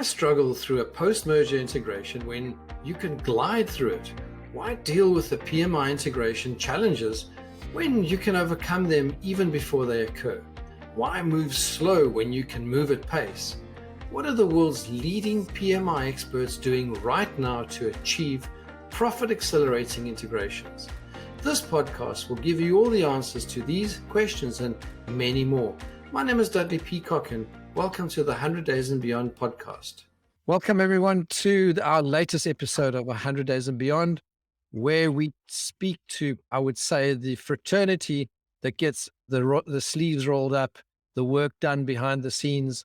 Why struggle through a post-merger integration when you can glide through it? Why deal with the PMI integration challenges when you can overcome them even before they occur? Why move slow when you can move at pace? What are the world's leading PMI experts doing right now to achieve profit-accelerating integrations? This podcast will give you all the answers to these questions and many more. My name is Dudley Peacock, and welcome to the 100 Days and Beyond podcast. Welcome, everyone, to our latest episode of 100 Days and Beyond, where we speak to, I would say, the fraternity that gets the sleeves rolled up, the work done behind the scenes,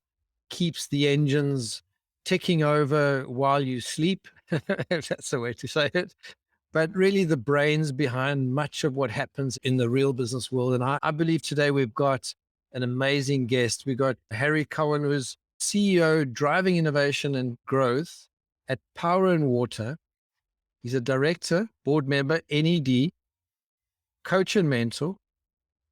keeps the engines ticking over while you sleep, if that's the way to say it. But really the brains behind much of what happens in the real business world. And I believe today we've got an amazing guest. We've got Harry Cowan, who's CEO, driving innovation and growth at Power and Water. He's a director, board member, NED, coach and mentor,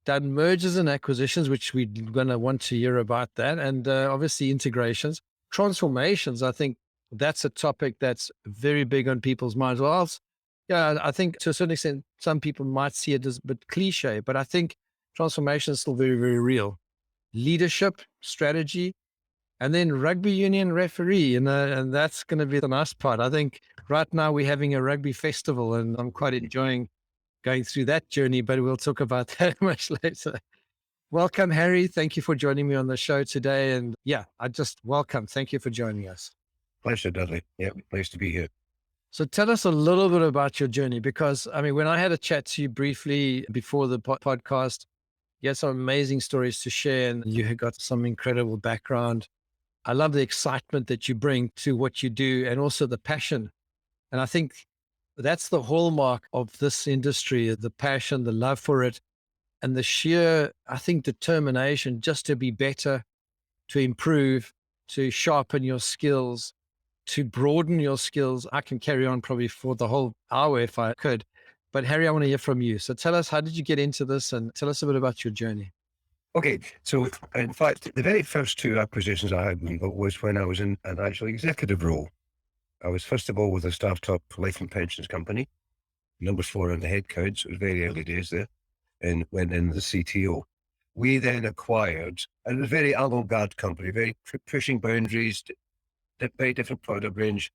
done mergers and acquisitions, which we're going to want to hear about that. And obviously integrations, transformations. I think that's a topic that's very big on people's minds. Well, yeah, I think to a certain extent, some people might see it as a bit cliche, but I think transformation is still very, very real. Leadership, strategy, and then Rugby Union Referee. And that's going to be the nice part. I think right now we're having a rugby festival and I'm quite enjoying going through that journey, but we'll talk about that much later. Welcome, Harry. Thank you for joining me on the show today. And yeah, welcome. Thank you for joining us. Pleasure, Dudley. Yeah, nice to be here. So tell us a little bit about your journey, because I mean, when I had a chat to you briefly before the podcast, you had some amazing stories to share and you had got some incredible background. I love the excitement that you bring to what you do and also the passion. And I think that's the hallmark of this industry, the passion, the love for it, and the sheer, I think, determination just to be better, to improve, to sharpen your skills, to broaden your skills. I can carry on probably for the whole hour if I could. But Harry, I want to hear from you. So tell us, how did you get into this, and tell us a bit about your journey? Okay. So in fact, the very first two acquisitions I had was when I was in an actual executive role. I was first of all with a startup life and pensions company, number 4 on the head count. So it was very early days there, and went in the CTO. We then acquired, and it was a very avant-garde company, very pushing boundaries, very different product range.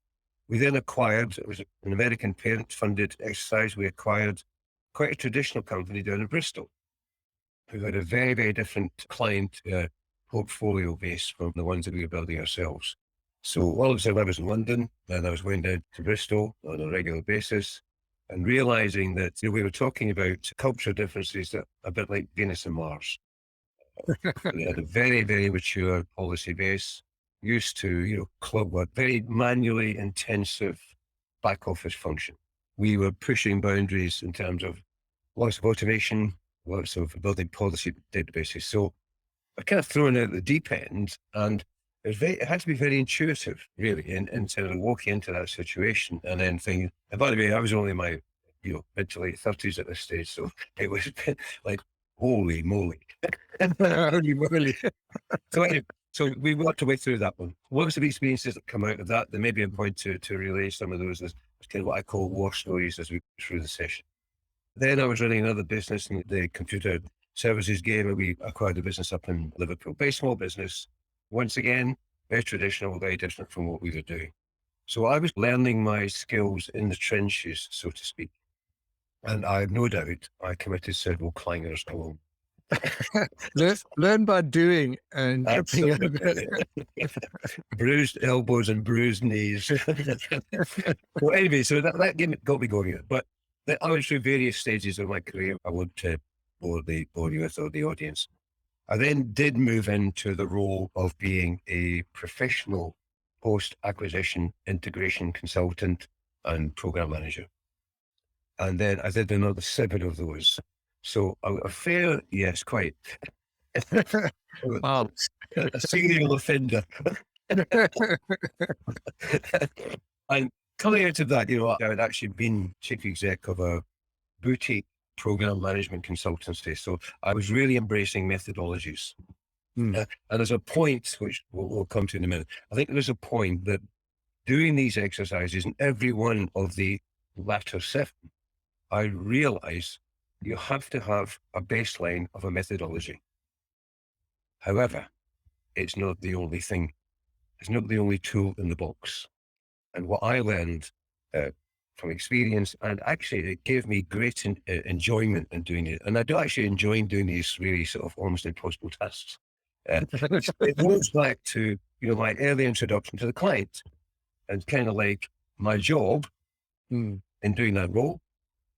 We then acquired, it was an American parent-funded exercise. We acquired quite a traditional company down in Bristol, who had a very, very different client portfolio base from the ones that we were building ourselves. So all of a sudden I was in London, and I was going down to Bristol on a regular basis, and realizing that we were talking about culture differences that are a bit like Venus and Mars. They had a very, very mature policy base, used to, club work, very manually intensive back office function. We were pushing boundaries in terms of lots of automation, lots of building policy databases. So I kind of thrown out the deep end, and it had to be very intuitive, really, in terms of walking into that situation and then thinking, and by the way, I was only in my, mid to late 30s at this stage. So it was like, holy moly. Holy moly. So anyway, so we worked our way through that one. Lots of experiences that come out of that. There may be a point to relay some of those as kind of what I call war stories as we go through the session. Then I was running another business in the computer services game, and we acquired a business up in Liverpool. Very small business. Once again, very traditional, very different from what we were doing. So I was learning my skills in the trenches, so to speak. And I have no doubt I committed several clangers along. Learn by doing and tripping over. Bruised elbows and bruised knees. Well, anyway, so that got me going. But I went through various stages of my career. I won't bore you with, or the audience. I then did move into the role of being a professional post-acquisition integration consultant and program manager. And then I did another 7 of those. So a fair, yes, quite. Wow. A serial offender. And coming out of that, I had actually been chief exec of a boutique program management consultancy. So I was really embracing methodologies. And there's a point, which we'll come to in a minute. I think there's a point that doing these exercises in every one of the latter 7, I realize you have to have a baseline of a methodology. However, it's not the only thing. It's not the only tool in the box. And what I learned from experience, and actually it gave me great enjoyment in doing it. And I do actually enjoy doing these really sort of almost impossible tasks. It goes back to, my early introduction to the client, and kind of like my job in doing that role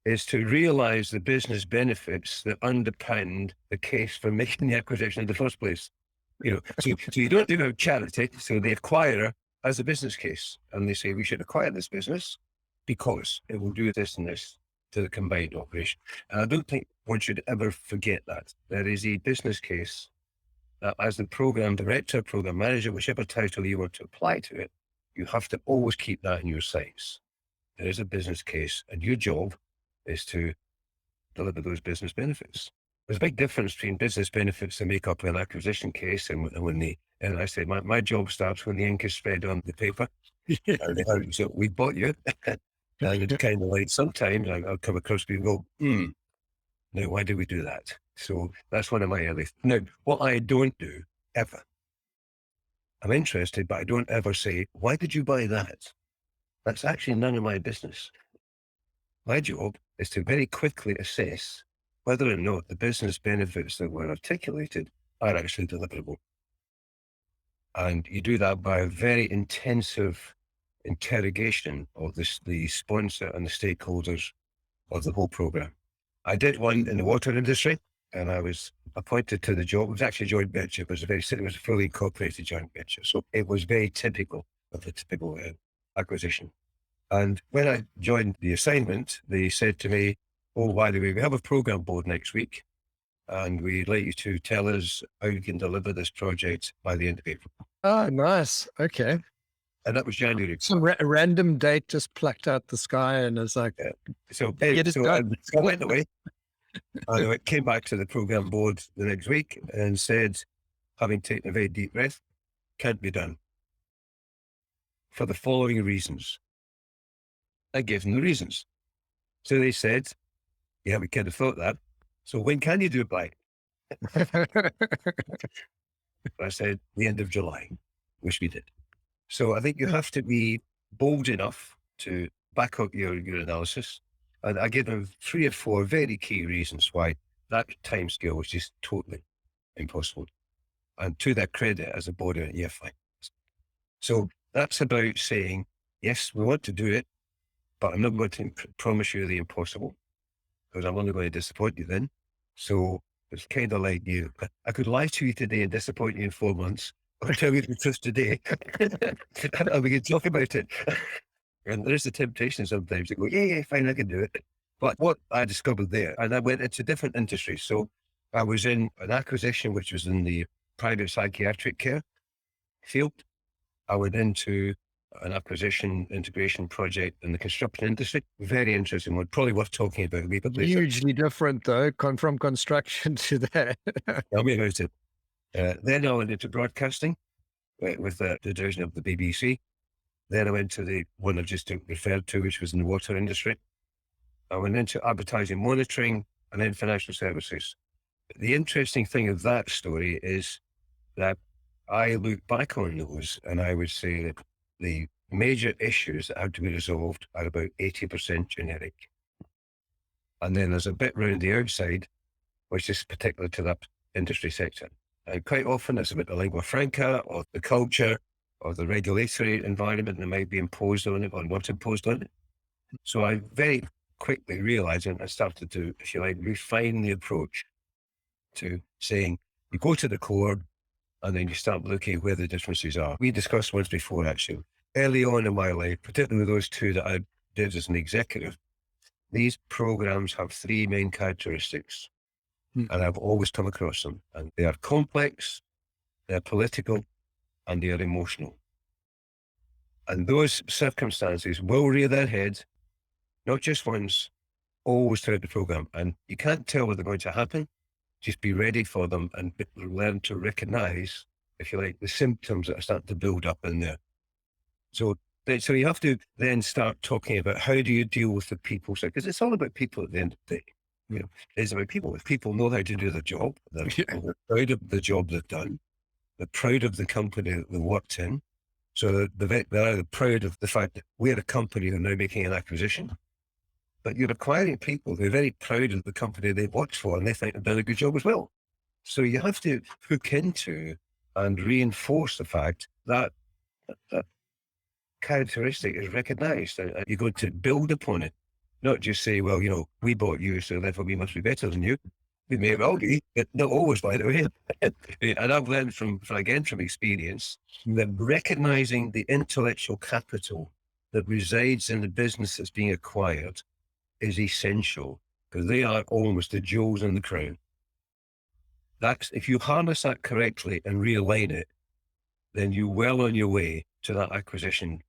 is to realize the business benefits that underpinned the case for making the acquisition in the first place. So you don't do it out charity. So the acquirer has a business case, and they say we should acquire this business because it will do this and this to the combined operation. And I don't think one should ever forget that. There is a business case that, as the program director, program manager, whichever title you want to apply to it, you have to always keep that in your sights. There is a business case, and your job is to deliver those business benefits. There's a big difference between business benefits that make up an acquisition case and I say my job starts when the ink is spread on the paper. So we bought you. And it's kind of like sometimes I'll come across people and go, now why did we do that? So that's one of my early. Now, what I don't do ever, I'm interested, but I don't ever say, why did you buy that? That's actually none of my business. My job is to very quickly assess whether or not the business benefits that were articulated are actually deliverable. And you do that by a very intensive interrogation of the sponsor and the stakeholders of the whole program. I did one in the water industry, and I was appointed to the job. It was actually a joint venture. It was a fully incorporated joint venture. So it was very typical of a typical acquisition. And when I joined the assignment, they said to me, oh, by the way, we have a program board next week, and we'd like you to tell us how you can deliver this project by the end of April. Oh, nice. Okay. And that was January. Some random date just plucked out the sky, and it's like, So I went away. And I came back to the program board the next week and said, having taken a very deep breath, can't be done for the following reasons. I gave them the reasons. So they said, yeah, we kind of thought that. So when can you do it by? I said, the end of July, which we did. So I think you have to be bold enough to back up your analysis. And I gave them 3 or 4 very key reasons why that timescale was just totally impossible. And to their credit, as a board, yeah, fine. So that's about saying, yes, we want to do it, but I'm not going to promise you the impossible, because I'm only going to disappoint you then. So it's kind of like I could lie to you today and disappoint you in 4 months, or tell you the truth today, and we can talk about it. And there's the temptation sometimes to go, yeah, fine, I can do it. But what I discovered there, and I went into different industries. So I was in an acquisition, which was in the private psychiatric care field. I went into an acquisition integration project in the construction industry. Very interesting one, probably worth talking about a wee bit later. Hugely different though, from construction to that. Tell me about it. Then I went into broadcasting with the division of the BBC. Then I went to the one I just referred to, which was in the water industry. I went into advertising monitoring and then financial services. The interesting thing of that story is that I look back on those and I would say that the major issues that had to be resolved are about 80% generic. And then there's a bit around the outside, which is particular to that industry sector. And quite often it's about the lingua franca or the culture or the regulatory environment that might be imposed on it or not imposed on it. So I very quickly realized, and I started to, if you like, refine the approach to saying, you go to the core and then you start looking where the differences are. We discussed once before, actually, early on in my life, particularly with those 2 that I did as an executive, these programs have 3 main characteristics. And I've always come across them. And they are complex, they're political, and they are emotional. And those circumstances will rear their head, not just once, always throughout the program. And you can't tell whether they're going to happen just be ready for them and learn to recognize, if you like, the symptoms that are starting to build up in there. So you have to then start talking about how do you deal with the people side, because it's all about people at the end of the day. It's about people. If people know how to do their job, they're proud of the job they've done, they're proud of the company that they worked in. So they're proud of the fact that we're a company who are now making an acquisition. But you're acquiring people who are very proud of the company they worked for, and they think they've done a good job as well. So you have to hook into and reinforce the fact that that characteristic is recognized, and you're going to build upon it. Not just say, well, we bought you, so therefore we must be better than you. We may well be, but not always, by the way. And I've learned from experience that recognizing the intellectual capital that resides in the business that's being acquired is essential, because they are almost the jewels in the crown. If you harness that correctly and realign it, then you're well on your way to that acquisition,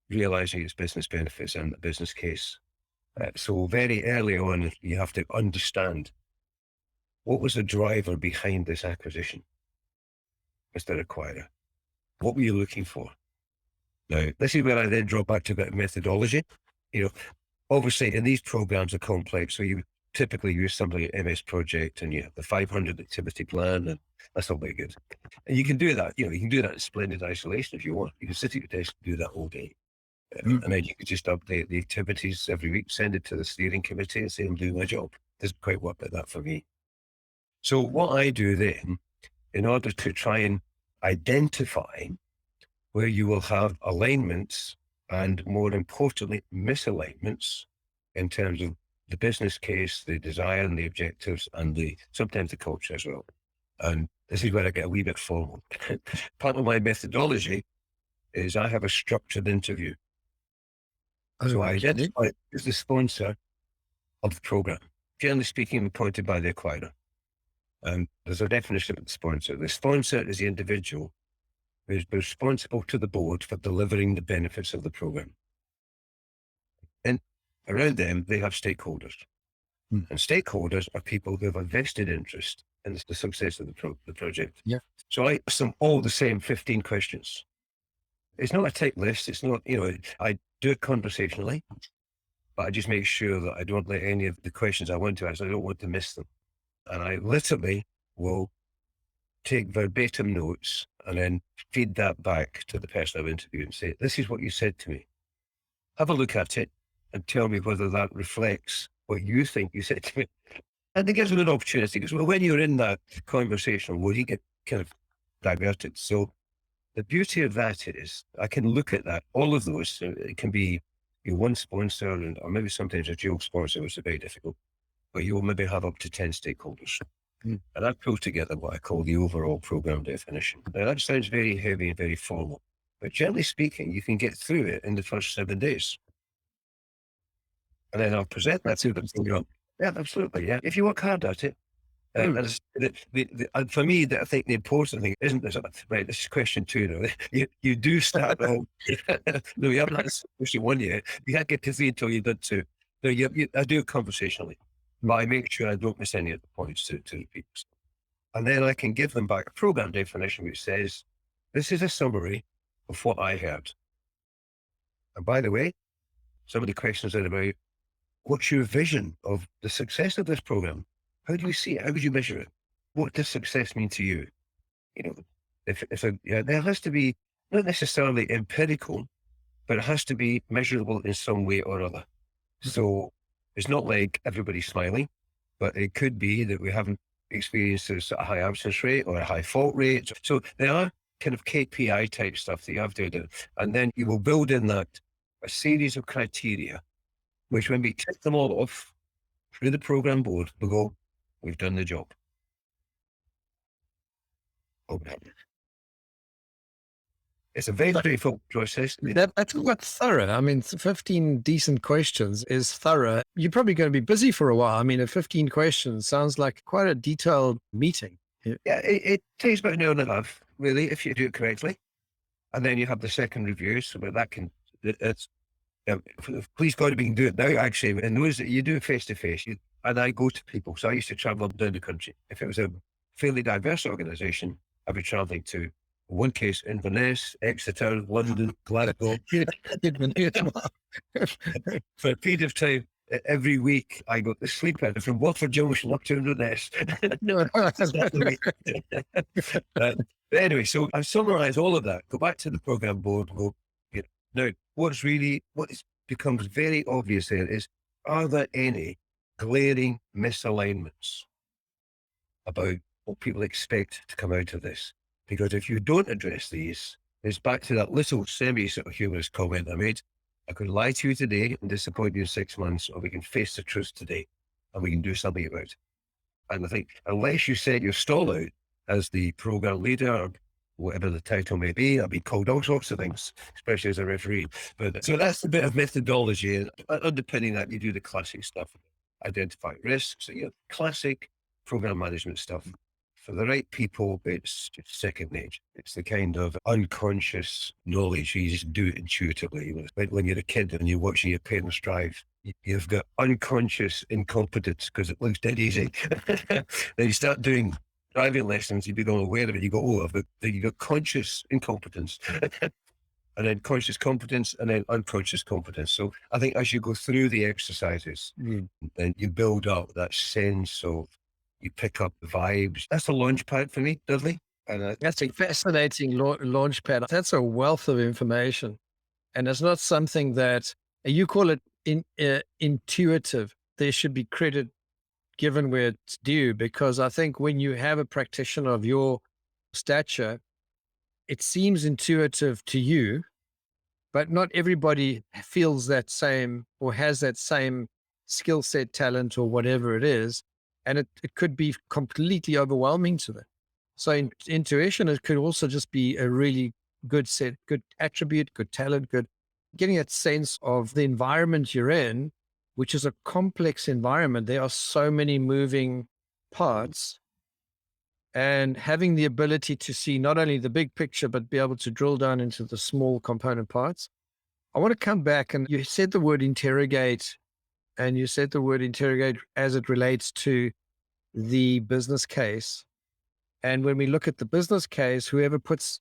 realizing its business benefits and the business case. So very early on, you have to understand what was the driver behind this acquisition, Mr. Acquirer. What were you looking for? Now, this is where I then draw back to a bit of methodology. Obviously, in these programs are complex, so you typically use something like MS Project, and you have the 500 activity plan, and that's all very good. And you can do that. You can do that in splendid isolation if you want. You can sit at your desk and do that all day. And then you could just update the activities every week, send it to the steering committee and say, I'm doing my job. It doesn't quite work like that for me. So what I do then, in order to try and identify where you will have alignments and, more importantly, misalignments in terms of the business case, the desire and the objectives, and sometimes the culture as well. And this is where I get a wee bit formal. Part of my methodology is I have a structured interview. So I identify as the sponsor of the program. Generally speaking, appointed by the acquirer. And there's a definition of the sponsor. The sponsor is the individual who is responsible to the board for delivering the benefits of the program. And around them, they have stakeholders. And stakeholders are people who have a vested interest in the success of the project. Yeah. So I ask them all the same 15 questions. It's not a tick list. It's not, I do it conversationally, but I just make sure that I don't let any of the questions I want to ask, I don't want to miss them. And I literally will take verbatim notes and then feed that back to the person I've interviewed and say, this is what you said to me. Have a look at it and tell me whether that reflects what you think you said to me. And it gives them an opportunity, because when you're in that conversation, you get kind of diverted. So the beauty of that is I can look at that, all of those. It can be one sponsor, or maybe sometimes a dual sponsor, which is very difficult, but you'll maybe have up to 10 stakeholders. And I pull together what I call the overall program definition. Now that sounds very heavy and very formal, but generally speaking, you can get through it in the first 7 days. And then I'll present that to them. Yeah, absolutely. Yeah. If you work hard at it. And for me, I think the important thing isn't this, right? This is question 2 now. You do start, no, you haven't had question 1 yet. You can't get to 3 until you've done 2. No, I do it conversationally, but I make sure I don't miss any of the points to the people. And then I can give them back a program definition which says, this is a summary of what I heard. And by the way, some of the questions are about, what's your vision of the success of this program? How do you see it? How would you measure it? What does success mean to you? There has to be not necessarily empirical, but it has to be measurable in some way or other. So it's not like everybody's smiling, but it could be that we haven't experienced a high absence rate or a high fault rate. So there are kind of KPI type stuff that you have to do. And then you will build in that a series of criteria, which when we tick them all off through the program board, we go, we've done the job. Okay. It's a very straightforward process. That's quite thorough. I mean, 15 decent questions is thorough. You're probably going to be busy for a while. I mean, 15 questions sounds like quite a detailed meeting. Yeah, it takes about an hour and a half, really, if you do it correctly. And then you have the second review, so that can, please God, we can do it now, actually. And those that you do face to face, and I go to people. So I used to travel up and down the country. If it was a fairly diverse organisation, I'd be travelling to, in one case, Inverness, Exeter, London, Glasgow. For a period of time, every week, I got to sleep in from Watford Junction up to Inverness. But anyway, so I summarise all of that, go back to the programme board, now, what becomes very obvious there is, are there any glaring misalignments about what people expect to come out of this? Because if you don't address these, it's back to that little sort of humorous comment I made. I could lie to you today and disappoint you in 6 months, or we can face the truth today and we can do something about it. And I think unless you set your stall out as the program leader, or whatever the title may be, I've been called all sorts of things, especially as a referee. But so that's a bit of methodology, and underpinning that, you do the classic stuff, identify risks, classic program management stuff. For the right people, it's just second nature. It's the kind of unconscious knowledge you just do it intuitively. Like when you're a kid and you're watching your parents drive, you've got unconscious incompetence because it looks dead easy. Then you start doing driving lessons, you become aware of it. You go, you got conscious incompetence, and then conscious competence, and then unconscious competence. So I think as you go through the exercises, then you build up that sense of, you pick up the vibes. That's a launch pad for me, Dudley. And that's a fascinating launch pad. That's a wealth of information. And it's not something that, you call it intuitive. There should be credit given where it's due, because I think when you have a practitioner of your stature, it seems intuitive to you, but not everybody feels that same or has that same skill set, talent, or whatever it is. And it could be completely overwhelming to them. So intuition, it could also just be a really good attribute, good talent, getting that sense of the environment you're in, which is a complex environment. There are so many moving parts, and having the ability to see not only the big picture, but be able to drill down into the small component parts. I want to come back, and you said the word interrogate, and you said the word interrogate as it relates to the business case. And when we look at the business case, who puts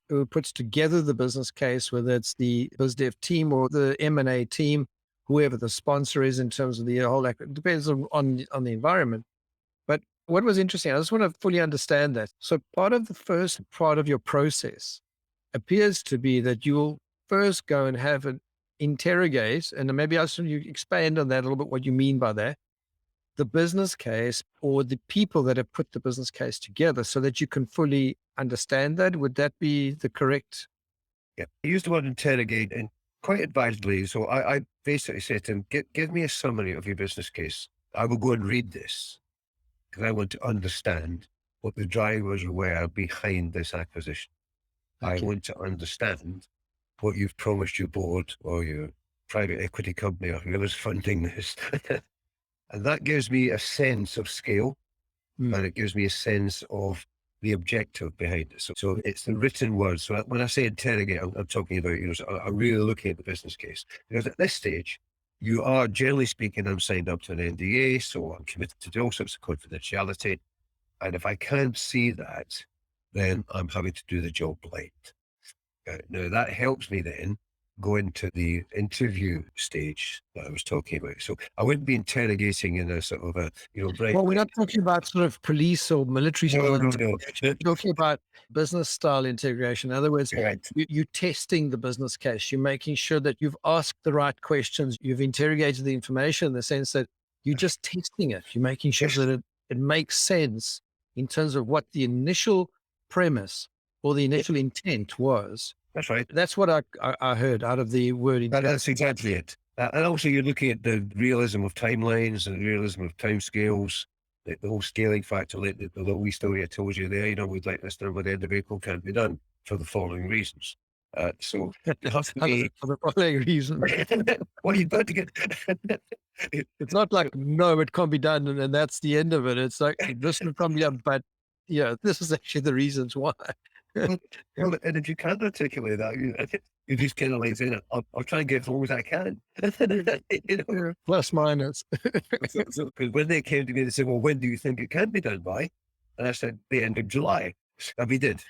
together the business case, whether it's the BizDev team or the M&A team, whoever the sponsor is in terms of the whole, it depends on the environment. But what was interesting, I just want to fully understand that. So part of the first part of your process appears to be that you'll first go and have an interrogate, and maybe I'll you expand on that a little bit, what you mean by that, the business case or the people that have put the business case together, so that you can fully understand that. Would that be the correct? Yeah, I used the word interrogate, and quite advisedly. So I basically said to him, give me a summary of your business case. I will go and read this because I want to understand what the drivers were behind this acquisition. Okay. I want to understand what you've promised your board or your private equity company or whoever's funding this. And that gives me a sense of scale, and it gives me a sense of the objective behind it. So it's the written word. So when I say interrogate, I'm talking about, I'm really looking at the business case. Because at this stage, you are, generally speaking, I'm signed up to an NDA, so I'm committed to do all sorts of confidentiality. And if I can't see that, then I'm having to do the job blind. Now, that helps me then go into the interview stage that I was talking about. So I wouldn't be interrogating in a sort of a, Well, we're not talking about sort of police or military style. No. We're talking about business style integration. In other words, Right. you're testing the business case. You're making sure that you've asked the right questions. You've interrogated the information in the sense that you're just testing it. You're making sure that it makes sense in terms of what the initial premise or the initial intent was. That's right. That's what I heard out of the word. That's exactly it. And also you're looking at the realism of timelines and the realism of timescales, the whole scaling factor, like the wee story I told you there, we'd like this done by the end of April, can't be done for the following reasons. So it has to be for the following reasons. Well, you've got to get it's not like, no, it can't be done and that's the end of it. It's like, this will come up, but this is actually the reasons why. Well, and if you can't articulate that, You just kind of like saying, I'll try and get as long as I can. You know? Plus minus. So, 'cause when they came to me, they said, well, when do you think it can be done by? And I said, the end of July. And we did.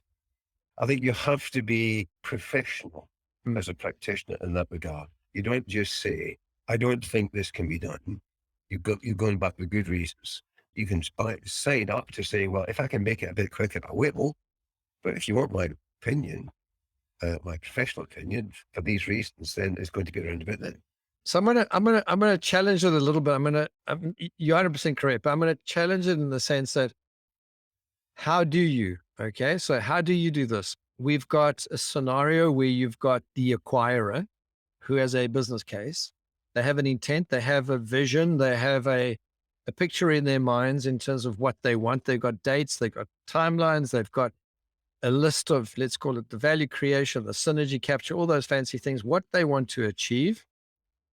I think you have to be professional as a practitioner in that regard. You don't just say, I don't think this can be done. You're going back with good reasons. You can sign up to say, well, if I can make it a bit quicker, I will. But if you want my opinion, my professional opinion for these reasons, then it's going to be around about then. So I'm gonna challenge it a little bit. You're 100% correct, but I'm gonna challenge it in the sense that how do you do this? We've got a scenario where you've got the acquirer who has a business case. They have an intent, they have a vision, they have a picture in their minds in terms of what they want. They've got dates, they've got timelines, they've got a list of, let's call it the value creation, the synergy capture, all those fancy things, what they want to achieve.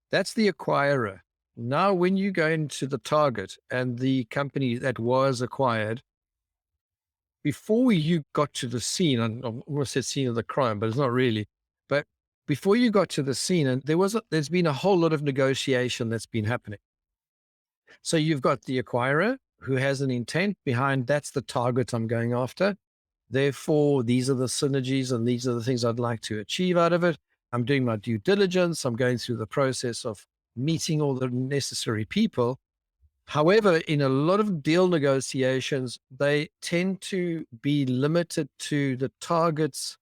That's the acquirer. Now, when you go into the target and the company that was acquired, before you got to the scene, and I almost said scene of the crime, but it's not really, but before you got to the scene, and there's been a whole lot of negotiation that's been happening. So you've got the acquirer who has an intent behind, that's the target I'm going after. Therefore, these are the synergies and these are the things I'd like to achieve out of it. I'm doing my due diligence. I'm going through the process of meeting all the necessary people. However, in a lot of deal negotiations, they tend to be limited to the target's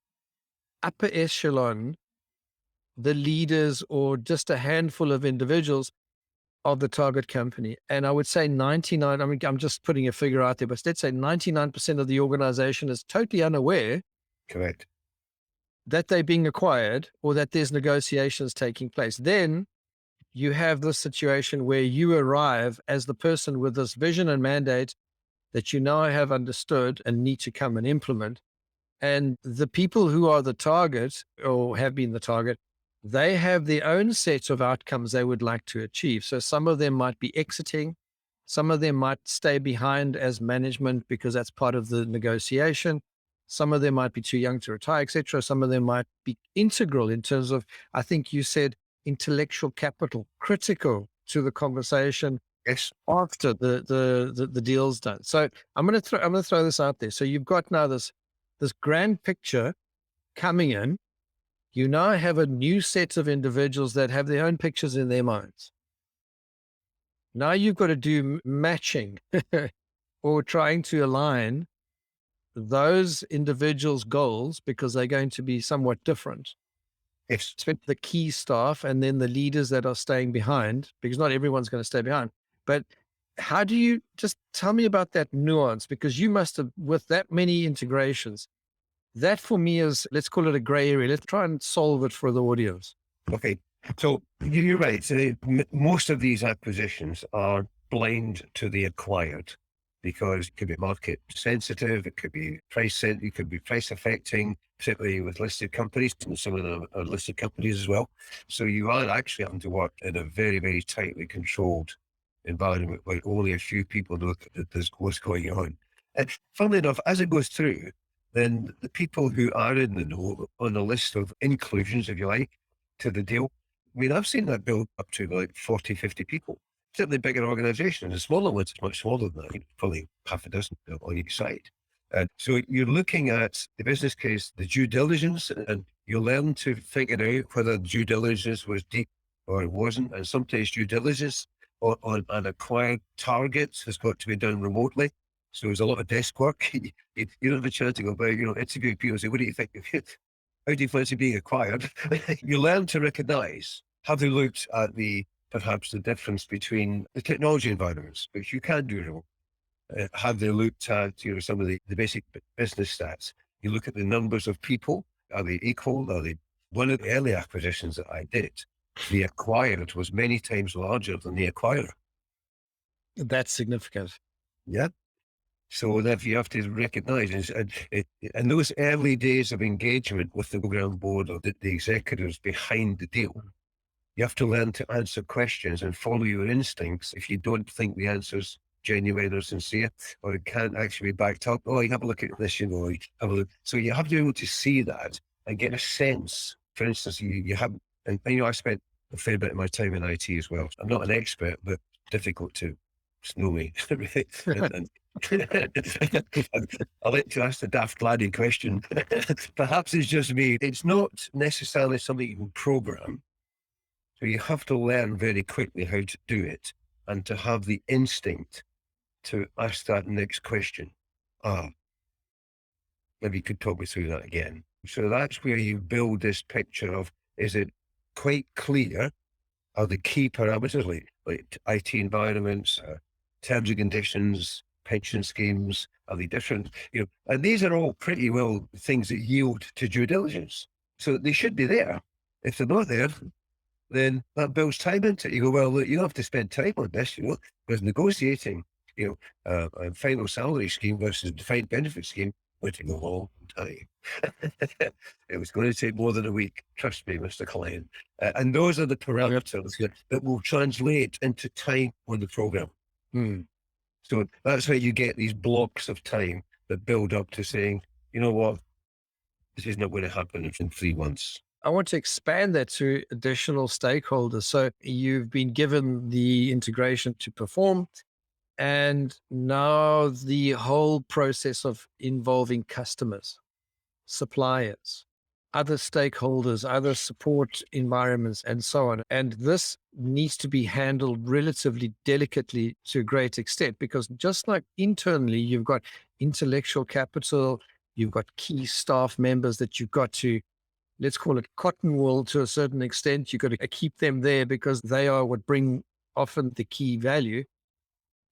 upper echelon, the leaders, or just a handful of individuals of the target company. And I would say 99, I mean, I'm just putting a figure out there, but let's say 99% of the organization is totally unaware Correct. that they're being acquired or that there's negotiations taking place. Then you have this situation where you arrive as the person with this vision and mandate that you now have understood and need to come and implement. And the people who are the target or have been the target, they have their own sets of outcomes they would like to achieve. So some of them might be exiting. Some of them might stay behind as management because that's part of the negotiation. Some of them might be too young to retire, etc. Some of them might be integral in terms of, I think you said, intellectual capital, critical to the conversation. Yes. After the deal's done. So I'm going to throw this out there. So you've got now this grand picture coming in. You now have a new set of individuals that have their own pictures in their minds. Now you've got to do matching or trying to align those individuals' goals because they're going to be somewhat different. Yes. The key staff and then the leaders that are staying behind, because not everyone's going to stay behind. But how do you just tell me about that nuance? Because you must have, with that many integrations, that for me is, let's call it a gray area. Let's try and solve it for the audience. Okay. So you're right. So most of these acquisitions are blind to the acquired because it could be market sensitive. It could be price sensitive. It could be price affecting, particularly with listed companies. And some of them are listed companies as well. So you are actually having to work in a very, very tightly controlled environment where only a few people know that there's what's going on. And funnily enough, as it goes through, then the people who are in the know on the list of inclusions, if you like, to the deal, I mean, I've seen that build up to like 40, 50 people. Certainly bigger organizations. The smaller ones is much smaller than that, probably half a dozen on each side. And so you're looking at the business case, the due diligence, and you learn to figure out whether due diligence was deep or it wasn't. And sometimes due diligence on an acquired target has got to be done remotely. So there's a lot of desk work. You don't have a chance to go by, interviewing people and say, what do you think? How do you fancy being acquired? You learn to recognize, have they looked at perhaps the difference between the technology environments, which you can do remote. Have they looked at, some of the basic business stats? You look at the numbers of people. Are they equal? Are they, one of the early acquisitions that I did, the acquired was many times larger than the acquirer. That's significant. Yeah. So that you have to recognize, and those early days of engagement with the program board or the executives behind the deal, you have to learn to answer questions and follow your instincts. If you don't think the answer's genuine or sincere, or it can't actually be backed up, you have a look at this, have a look. So you have to be able to see that and get a sense for instance, you have, and I spent a fair bit of my time in IT as well. I'm not an expert, but difficult to know me. and I like to ask the daft laddie question. Perhaps it's just me. It's not necessarily something you can program. So you have to learn very quickly how to do it and to have the instinct to ask that next question. Maybe you could talk me through that again. So that's where you build this picture of, is it quite clear? Are the key parameters like IT environments, terms and conditions, pension schemes, are they different? And these are all pretty well things that yield to due diligence. So they should be there. If they're not there, then that builds time into it. You go, well, look, you have to spend time on this, because negotiating, a final salary scheme versus defined benefit scheme would take a long time. It was going to take more than a week. Trust me, Mr. Client. And those are the parameters that will translate into time on the program. So that's how you get these blocks of time that build up to saying, you know what, this is not going to happen in 3 months. I want to expand that to additional stakeholders. So you've been given the integration to perform, and now the whole process of involving customers, suppliers, other stakeholders, other support environments, and so on. And this needs to be handled relatively delicately to a great extent, because just like internally, you've got intellectual capital, you've got key staff members that you've got to, let's call it cotton wool to a certain extent. You've got to keep them there because they are what bring often the key value.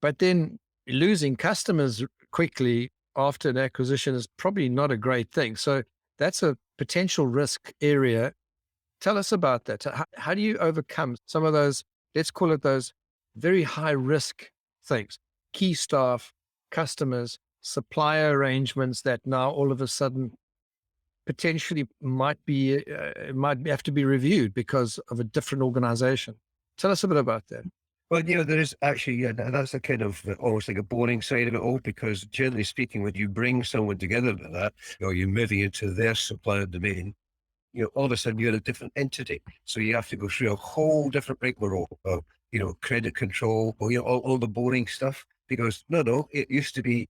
But then losing customers quickly after an acquisition is probably not a great thing. So that's a potential risk area. Tell us about that. How do you overcome some of those, let's call it those very high risk things, key staff, customers, supplier arrangements that now all of a sudden potentially might have to be reviewed because of a different organization? Tell us a bit about that. Well, there is actually, that's a kind of almost like a boring side of it all, because generally speaking, when you bring someone together like that, you're moving into their supplier domain, all of a sudden you're a different entity. So you have to go through a whole different rigmarole of, credit control, all the boring stuff, because no, it used to be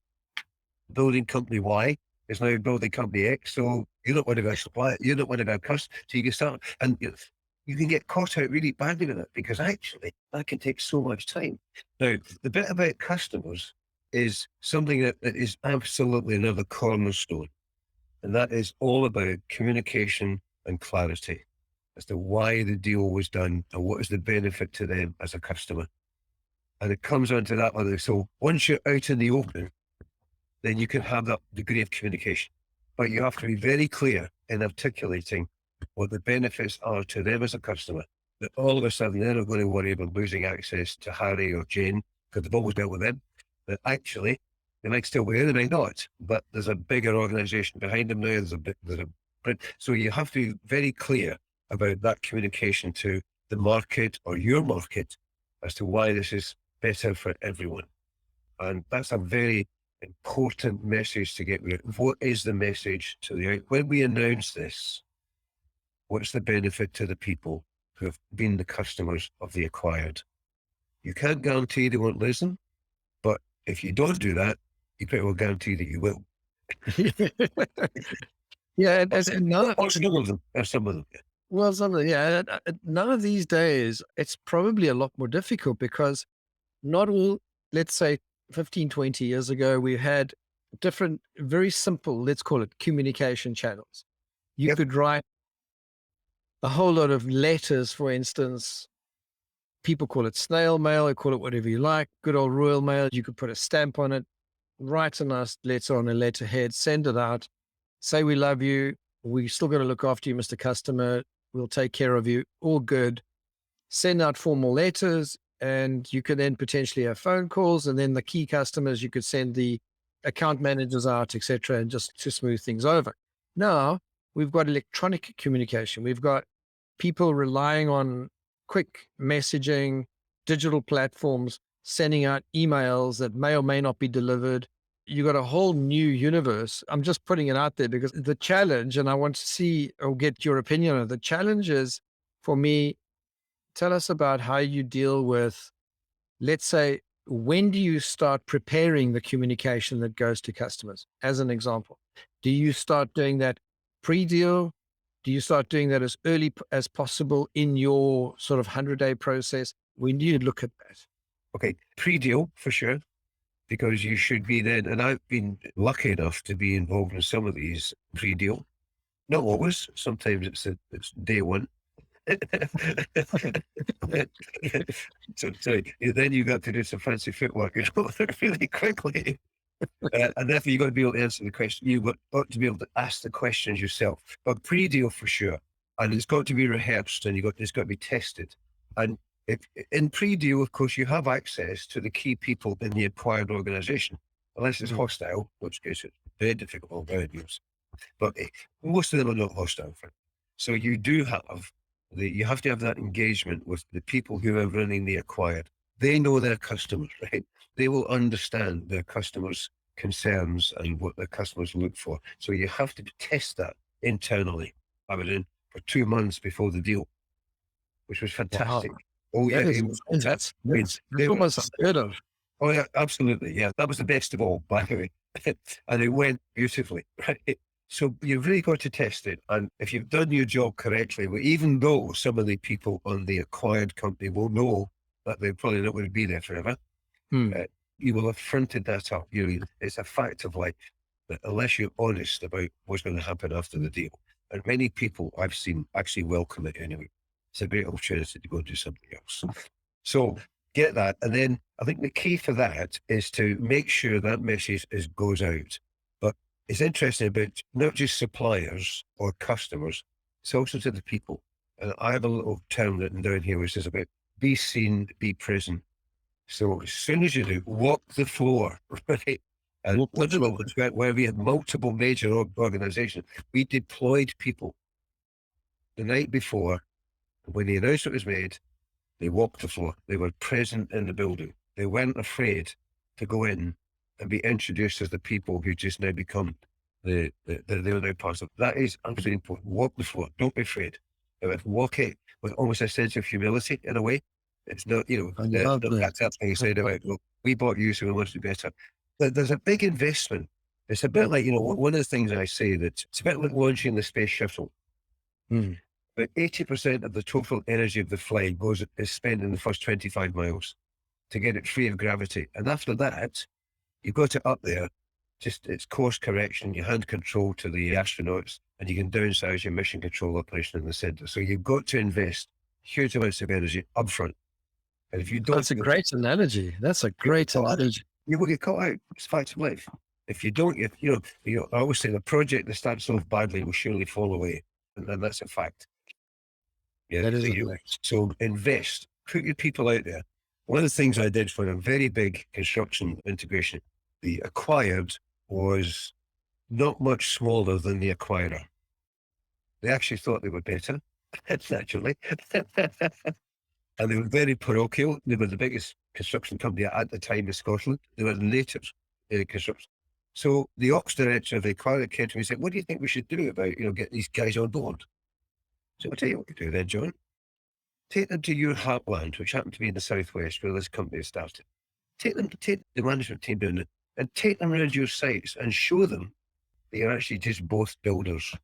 building company Y, it's now building company X. So you're not one of our suppliers, you're not one of our customers. So you can start, and you can get caught out really badly with it, because actually that can take so much time. Now, the bit about customers is something that is absolutely another cornerstone. And that is all about communication and clarity as to why the deal was done and what is the benefit to them as a customer. And it comes onto that other. So once you're out in the open, then you can have that degree of communication. But you have to be very clear in articulating what the benefits are to them as a customer, that all of a sudden they're not going to worry about losing access to Harry or Jane because they've always dealt with them. That actually they might still be there, they might not, but there's a bigger organization behind them now. So you have to be very clear about that communication to the market or your market as to why this is better for everyone. And that's a very important message to get rid of. What is the message when we announce this? What's the benefit to the people who have been the customers of the acquired? You can't guarantee they won't listen, but if you don't do that, you pretty well guarantee that you will. Yeah, and none of them, some of them. Well, none of these days, it's probably a lot more difficult, because not all, let's say 15, 20 years ago, we had different, very simple, let's call it communication channels. You could write a whole lot of letters, for instance. People call it snail mail, or call it whatever you like. Good old Royal Mail. You could put a stamp on it, write a nice letter on a letterhead, send it out, say we love you, we still got to look after you, Mr. Customer, we'll take care of you, all good. Send out formal letters, and you could then potentially have phone calls, and then the key customers, you could send the account managers out, etc., and just to smooth things over. Now, we've got electronic communication. We've got people relying on quick messaging, digital platforms, sending out emails that may or may not be delivered. you got a whole new universe. I'm just putting it out there because the challenge, and I want to see or get your opinion on it. The challenge is for me, tell us about how you deal with, let's say, when do you start preparing the communication that goes to customers? As an example, do you start doing that pre-deal? Do you start doing that as early as possible in your sort of 100-day process? When do you look at that? Okay, pre-deal for sure, because you should be then, and I've been lucky enough to be involved in some of these pre-deal. Not always. Sometimes it's day one. So then you got to do some fancy footwork, really quickly. And therefore you've got to be able to answer the question. You've got to be able to ask the questions yourself. But pre-deal for sure. And it's got to be rehearsed, and it's got to be tested. And if in pre-deal, of course, you have access to the key people in the acquired organization, unless it's hostile, in which case it's very difficult, very abuse. But most of them are not hostile. So you do have you have to have that engagement with the people who are running the acquired. They know their customers, right? They will understand their customers' concerns and what their customers look for. So you have to test that internally. I was in for 2 months before the deal, which was fantastic. Wow. Oh yeah, That's almost unheard of. Oh yeah, absolutely. Yeah, that was the best of all, by the way. And it went beautifully, right? So you've really got to test it. And if you've done your job correctly, well, even though some of the people on the acquired company will know that they're probably not going to be there forever, you will have fronted that up. It's a fact of life that unless you're honest about what's going to happen after the deal, and many people I've seen actually welcome it anyway. It's a great opportunity to go and do something else. So get that. And then I think the key for that is to make sure that message goes out. But it's interesting about not just suppliers or customers, it's also to the people. And I have a little term written down here which is about be seen, be present. So as soon as you do, walk the floor, right? And where we had multiple major organizations, we deployed people the night before. When the announcement was made, they walked the floor. They were present in the building. They weren't afraid to go in and be introduced as the people who just now become the other parts of. That is absolutely important. Walk the floor. Don't be afraid. Walk it with almost a sense of humility in a way. It's not, that's thing you said about, well, we bought you, so we want to do better. But there's a big investment. It's a bit like, one of the things I say that it's a bit like launching the space shuttle. But 80% of the total energy of the flight is spent in the first 25 miles to get it free of gravity. And after that, you've got it up there, just it's course correction, you hand control to the astronauts, and you can downsize your mission control operation in the center. So you've got to invest huge amounts of energy upfront. And if you don't, that's a great analogy. That's a great analogy. You will get caught out. It's fact of life. If you don't, I always say the project that starts off badly will surely fall away. And then that's a fact. Yeah, that is so invest, put your people out there. One of the things I did for a very big construction integration, the acquired was not much smaller than the acquirer. They actually thought they were better, naturally. And they were very parochial. They were the biggest construction company at the time in Scotland. They were the natives in construction. So the ops director of the acquirer came to me and said, what do you think we should do about, getting these guys on board? So I'll tell you what you do then, John. Take them to your heartland, which happened to be in the southwest where this company started. Take the management team down there and take them around your sites and show them that you're actually just both builders.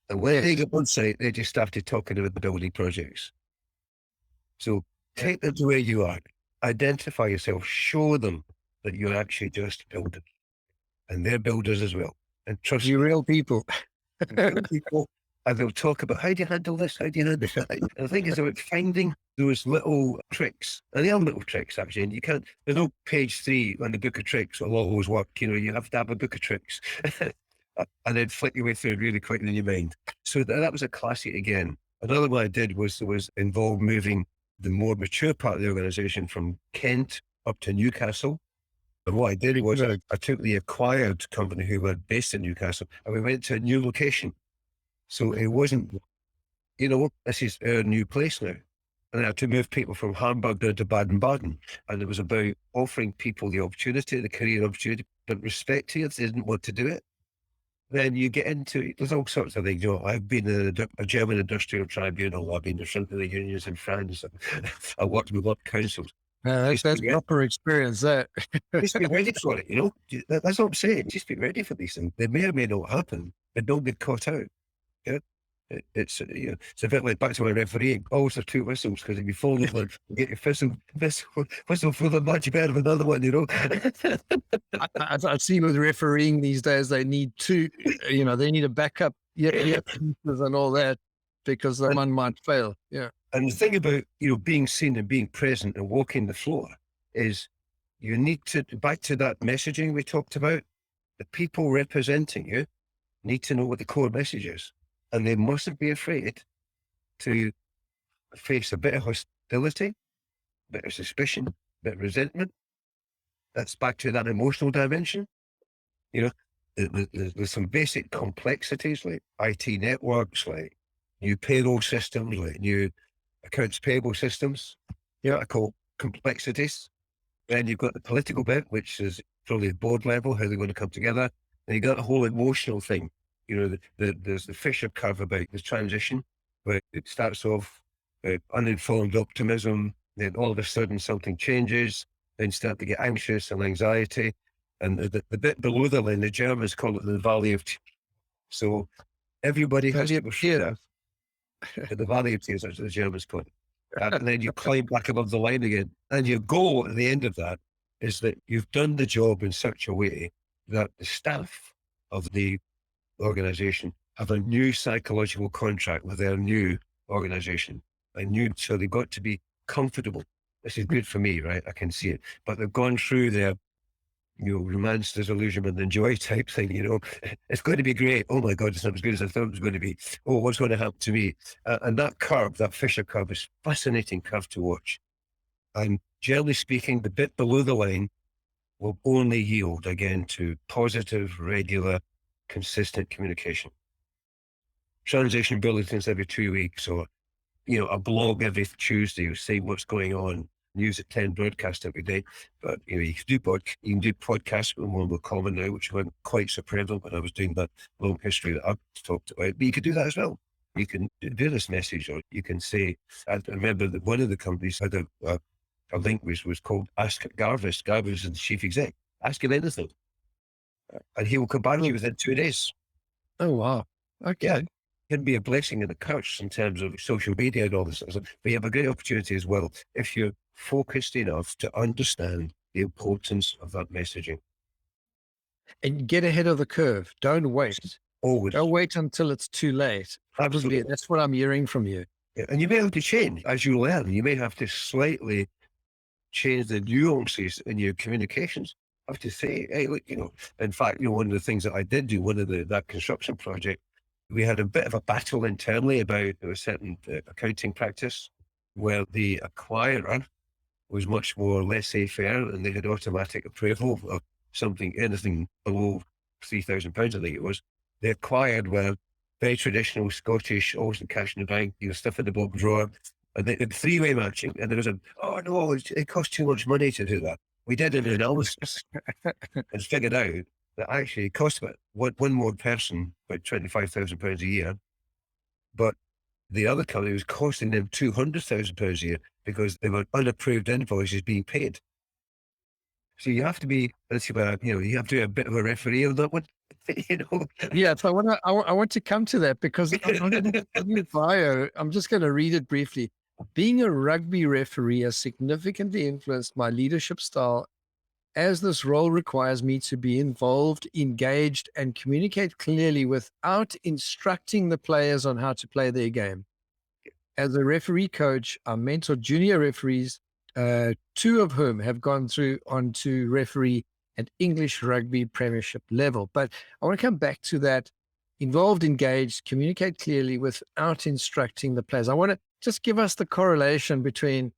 And when they got on site, they just started talking about the building projects. So take them to where you are, identify yourself, show them that you're actually just builders. And they're builders as well. And trust you, real people. Real people. And they'll talk about how do you handle this? How do you handle that? And the thing is about finding those little tricks. And they are little tricks, actually. And you can't, there's no page 3 on the book of tricks. A lot of those work. You have to have a book of tricks. And then flick your way through it really quickly in your mind. So that was a classic again. Another one I did was involved moving the more mature part of the organization from Kent up to Newcastle. And what I did was I took the acquired company who were based in Newcastle and we went to a new location. So it wasn't, this is our new place now. And I had to move people from Hamburg down to Baden-Baden. And it was about offering people the opportunity, the career opportunity, but respecting it if they didn't want to do it. Then you get into, there's all sorts of things. I've been in a German industrial tribunal. I've been in front of the unions in France. I worked with work councils. That's proper experience, that. Just be ready for it, That's what I'm saying. Just be ready for these things. They may or may not happen, but don't get caught out. Yeah? It's a bit like back to my refereeing. Always have 2 whistles, because if you fall over, you get your whistle for the match, you better have another one, I've seen with refereeing these days, they need 2, they need a backup, and all that, because the one might fail. Yeah. And the thing about, being seen and being present and walking the floor is you need to, back to that messaging we talked about, the people representing you need to know what the core message is. And they mustn't be afraid to face a bit of hostility, a bit of suspicion, a bit of resentment. That's back to that emotional dimension. There's some basic complexities like IT networks, like new payroll systems, like new accounts payable systems. I call complexities. Then you've got the political bit, which is probably the board level, how they're going to come together. And you got the whole emotional thing. There's the Fisher curve about the transition, where it starts off uninformed optimism, then all of a sudden something changes, then start to get anxious and anxiety. And the bit below the line, the Germans call it the valley of tears. So everybody has to go through that. The valley of tears, as the Germans call it. And then you climb back above the line again. And your goal at the end of that is that you've done the job in such a way that the staff of the organization have a new psychological contract with their new organization. So they've got to be comfortable. This is good for me, right? I can see it. But they've gone through their romance, disillusionment, and joy type thing. It's going to be great. Oh my God, it's not as good as I thought it was going to be. Oh, what's going to happen to me? And that curve, that Fisher curve, is a fascinating curve to watch. And generally speaking, the bit below the line will only yield again to positive, regular, consistent communication. Transition bulletins every 2 weeks, or a blog every Tuesday, say what's going on. News at 10 broadcast every day. But you can do podcasts, one more common now, which wasn't quite so prevalent when I was doing that long history that I've talked about. But you could do that as well. You can do this message, or you can say, I remember that one of the companies had a link which was called Ask Garvis. Garvis is the chief exec. Ask him anything. And he will come back to you within 2 days. Oh, wow. Okay. Yeah, it can be a blessing in the curse in terms of social media and all this. But you have a great opportunity as well if you're focused enough to understand the importance of that messaging. And get ahead of the curve. Don't wait. Always. Don't wait until it's too late. Absolutely. That's what I'm hearing from you. Yeah, and you may have to change as you learn. You may have to slightly change the nuances in your communications. I have to say, hey, look, in fact, one of the things that I did do, that construction project, we had a bit of a battle internally about a certain accounting practice where the acquirer was much more laissez-faire, and they had automatic approval of anything below £3,000, I think it was. They acquired were very traditional Scottish, always in cash in the bank, stuff in the bottom drawer, and they did 3-way matching. And there was oh no, it cost too much money to do that. We did an analysis and figured out that actually it cost about one more person about £25,000 a year, but the other company was costing them £200,000 a year because they were unapproved invoices being paid. So you have to be, you have to be a bit of a referee on that one. Yeah, so I want to come to that, because I'm just going to read it briefly. Being a rugby referee has significantly influenced my leadership style, as this role requires me to be involved, engaged, and communicate clearly without instructing the players on how to play their game. As a referee coach, I mentor junior referees, 2 of whom have gone through onto referee at English rugby premiership level. But I want to come back to that: involved, engaged, communicate clearly without instructing the players. I want to just give us the correlation between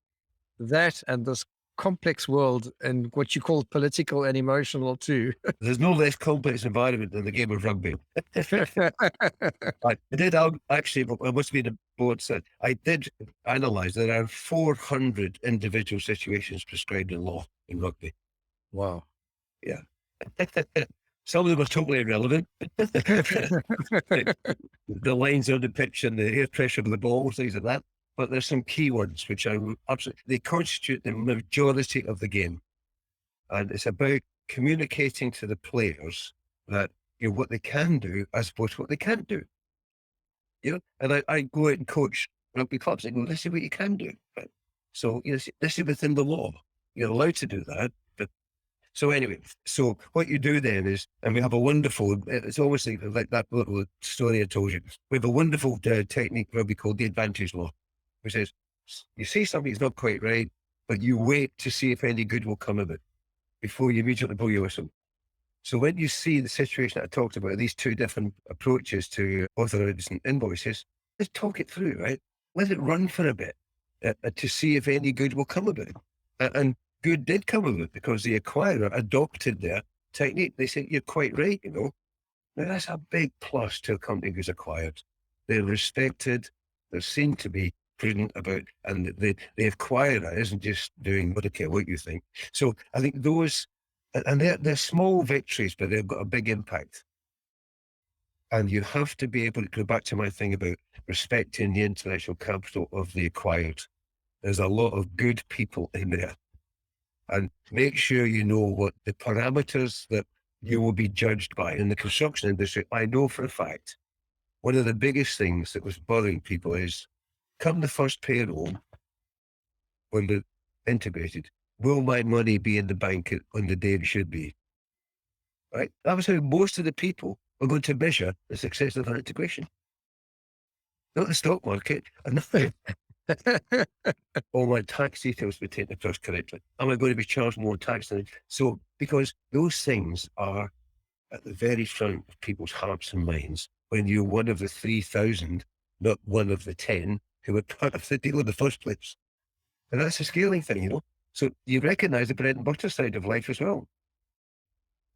that and this complex world, and what you call political and emotional too. There's no less complex environment than the game of rugby. I did actually, I must have been a board said, I did analyse there are 400 individual situations prescribed in law in rugby. Wow. Yeah. Some of them are totally irrelevant. The lines on the pitch and the air pressure of the ball, things like that. But there's some key ones which are absolutely, they constitute the majority of the game. And it's about communicating to the players that, you know, what they can do as opposed to what they can't do. You know, and I go out and coach rugby clubs and go, this is what you can do. Right? So, you know, this is within the law. You're allowed to do that. But so anyway, so what you do then is, and we have a wonderful, it's almost like that little story I told you. We have a wonderful technique rugby called the advantage law, which says, you see something's not quite right, but you wait to see if any good will come of it before you immediately blow your whistle. So when you see the situation that I talked about, these two different approaches to authorizing invoices, let's talk it through, right? Let it run for a bit to see if any good will come of it. And good did come of it because the acquirer adopted their technique. They said, you're quite right, you know. Now that's a big plus to a company who's acquired. They're respected, they're seen to be prudent about, and the acquirer isn't just doing, I don't care what you think. So I think those, and they're small victories, but they've got a big impact. And you have to be able to go back to my thing about respecting the intellectual capital of the acquired. There's a lot of good people in there. And make sure you know what the parameters that you will be judged by. In the construction industry, I know for a fact, one of the biggest things that was bothering people is, come the first payroll, when they're integrated, will my money be in the bank on the day it should be? Right? That was how most of the people were going to measure the success of that integration. Not the stock market, and nothing. All my tax details were taken across correctly. Am I going to be charged more tax than so? Because those things are at the very front of people's hearts and minds when you're one of the 3,000, not one of the 10 who were part of the deal in the first place. And that's a scaling thing, you know. So you recognize the bread and butter side of life as well.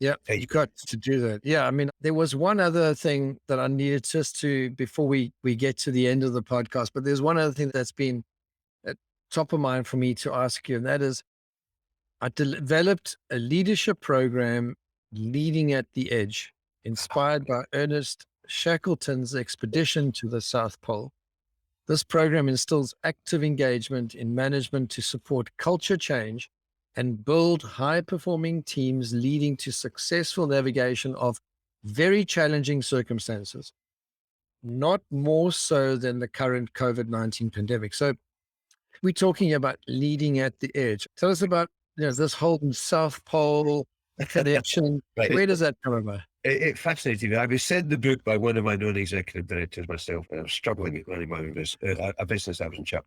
Yeah, you got to do that. Yeah, I mean, there was one other thing that I needed just to, before we get to the end of the podcast, but there's one other thing that's been at top of mind for me to ask you, and that is, I developed a leadership program, Leading at the Edge, inspired by Ernest Shackleton's expedition to the South Pole. This program instills active engagement in management to support culture change and build high-performing teams, leading to successful navigation of very challenging circumstances, not more so than the current COVID-19 pandemic. So we're talking about leading at the edge. Tell us about, you know, this whole South Pole connection. Right. Where does that come about? It fascinated me. I was sent the book by one of my non-executive directors myself, and I was struggling with running my own a business I was in charge.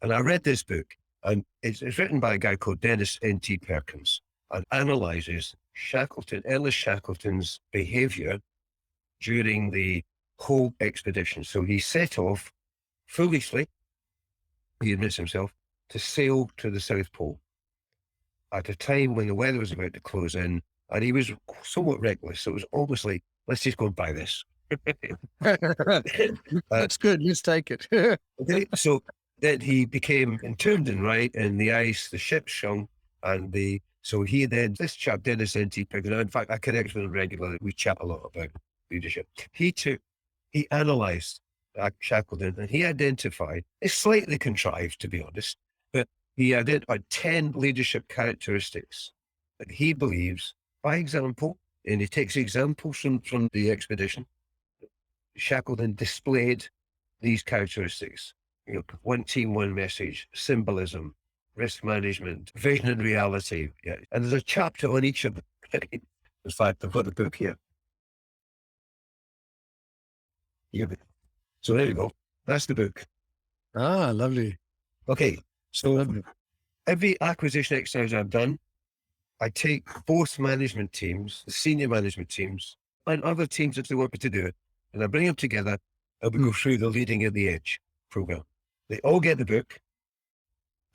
And I read this book, and it's written by a guy called Dennis N.T. Perkins, and analyzes Ernest Shackleton's behavior during the whole expedition. So he set off foolishly, he admits himself, to sail to the South Pole at a time when the weather was about to close in, and he was somewhat reckless. So it was almost like, let's just go and buy this. That's good. Let's take it. Okay, so then he became entombed in the ice, the ship sunk, and so he then, this chap, Dennis N.T. Perkins, in fact, I connect with him regularly. We chat a lot about leadership. He analysed Shackleton, and he identified, it's slightly contrived, to be honest, but he identified 10 leadership characteristics that he believes, by example, and he takes examples from the expedition, Shackleton displayed these characteristics. You know, one team, one message, symbolism, risk management, vision and reality. Yeah. And there's a chapter on each of them. In fact, I've got the book here. So there you go. That's the book. Ah, lovely. Okay. So Lovely. every acquisition exercise I've done, I take both management teams, the senior management teams, and other teams that they want me to do it, and I bring them together, and we go through the Leading at the Edge program. They all get the book,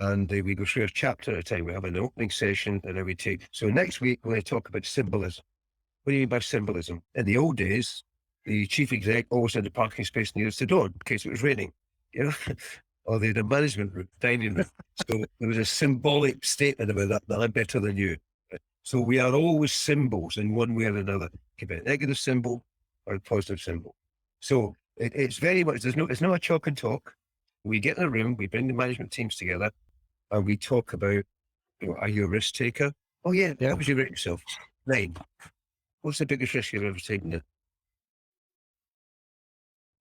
And we go through a chapter at a time. We have an opening session and then we take. So next week, we're going to talk about symbolism. What do you mean by symbolism? In the old days, the chief exec always had a parking space nearest the door in case it was raining, you know, or they had a management room, dining room. So there was a symbolic statement about that I'm better than you. So we are always symbols in one way or another. Give it a negative symbol or a positive symbol. So it's very much, it's not a chalk and talk. We get in a room, we bring the management teams together, and we talk about, are you a risk taker? Oh yeah, how would you rate yourself? 9. What's the biggest risk you've ever taken?